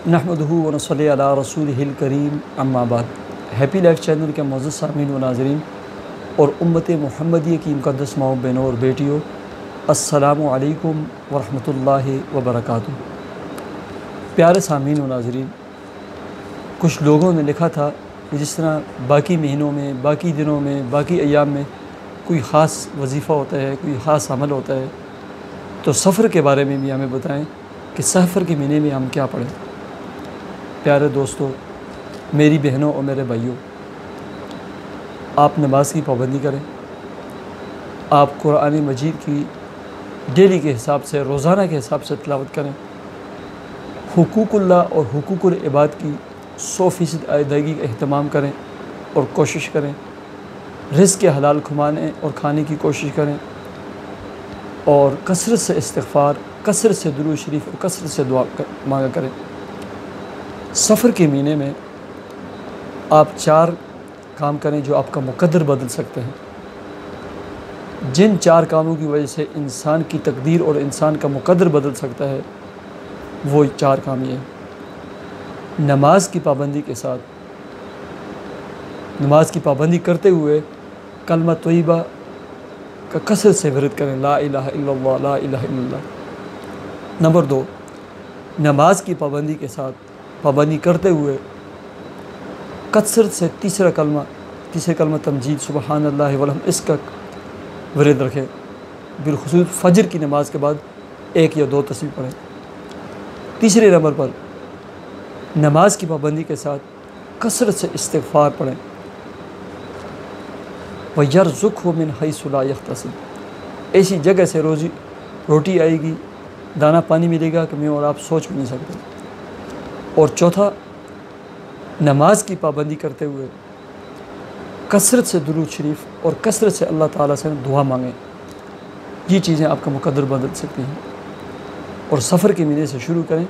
نحمدہ و نصلی علی رسولہ الکریم اما بعد۔ ہیپی لائف چینل کے معزز سامعین و ناظرین اور امت محمدیہ کی مقدس ماؤں بہنوں اور بیٹیوں، السلام علیکم ورحمۃ اللہ وبرکاتہ۔ پیارے سامعین و ناظرین، کچھ لوگوں نے لکھا تھا کہ جس طرح باقی مہینوں میں، باقی دنوں میں، باقی ایام میں کوئی خاص وظیفہ ہوتا ہے، کوئی خاص عمل ہوتا ہے، تو سفر کے بارے میں بھی ہمیں بتائیں کہ سفر کے مہینے میں ہم کیا پڑھیں۔ پیارے دوستو، میری بہنوں اور میرے بھائیوں، آپ نماز کی پابندی کریں، آپ قرآن مجید کی ڈیلی کے حساب سے، روزانہ کے حساب سے تلاوت کریں، حقوق اللہ اور حقوق العباد کی 100% ادائیگی کا اہتمام کریں اور کوشش کریں، رزق کے حلال کمانے اور کھانے کی کوشش کریں، اور کثرت سے استغفار، کثرت سے درود شریف اور کثرت سے دعا مانگا کریں۔ سفر کے مہینے میں آپ 4 کام کریں جو آپ کا مقدر بدل سکتے ہیں۔ جن 4 کاموں کی وجہ سے انسان کی تقدیر اور انسان کا مقدر بدل سکتا ہے، وہ 4 کام یہ ہیں۔ نماز کی پابندی کے ساتھ، نماز کی پابندی کرتے ہوئے کلمہ طیبہ کا کثرت سے ورد کریں، لا الہ الا اللہ، لا الہ الا اللہ۔ نمبر 2، نماز کی پابندی کے ساتھ، پابندی کرتے ہوئے کثرت سے تیسرا کلمہ تمجید سبحان اللہ والحمد، اس کا ورد رکھیں۔ بالخصوص فجر کی نماز کے بعد 1 یا 2 تسبیح پڑھیں۔ تیسرے نمبر پر نماز کی پابندی کے ساتھ کثرت سے استغفار پڑھیں۔ وَيَرْزُقْهُ مِنْ حَيْثُ لَا يَحْتَسِبُ، ایسی جگہ سے روٹی آئے گی، دانہ پانی ملے گا کہ میں اور آپ سوچ بھی نہیں سکتے۔ اور چوتھا، نماز کی پابندی کرتے ہوئے کثرت سے درود شریف اور کثرت سے اللہ تعالیٰ سے دعا مانگیں۔ یہ چیزیں آپ کا مقدر بدل سکتی ہیں۔ اور سفر کے مہینے سے شروع کریں۔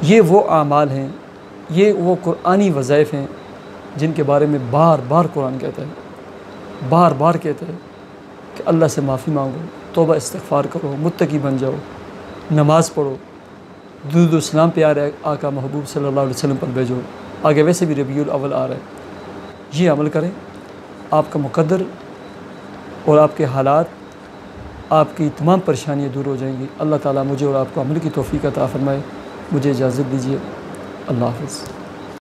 یہ وہ اعمال ہیں، یہ وہ قرآنی وظائف ہیں جن کے بارے میں بار بار قرآن کہتا ہے، بار بار کہتا ہے کہ اللہ سے معافی مانگو، توبہ استغفار کرو، متقی بن جاؤ، نماز پڑھو، درود و سلام پیارے آقا محبوب صلی اللہ علیہ وسلم پر بھیجو۔ آگے ویسے بھی ربیع الاول آ رہا ہے۔ یہ عمل کریں، آپ کا مقدر اور آپ کے حالات، آپ کی تمام پریشانیاں دور ہو جائیں گی۔ اللہ تعالیٰ مجھے اور آپ کو عمل کی توفیق عطا فرمائے۔ مجھے اجازت دیجیے، اللہ حافظ۔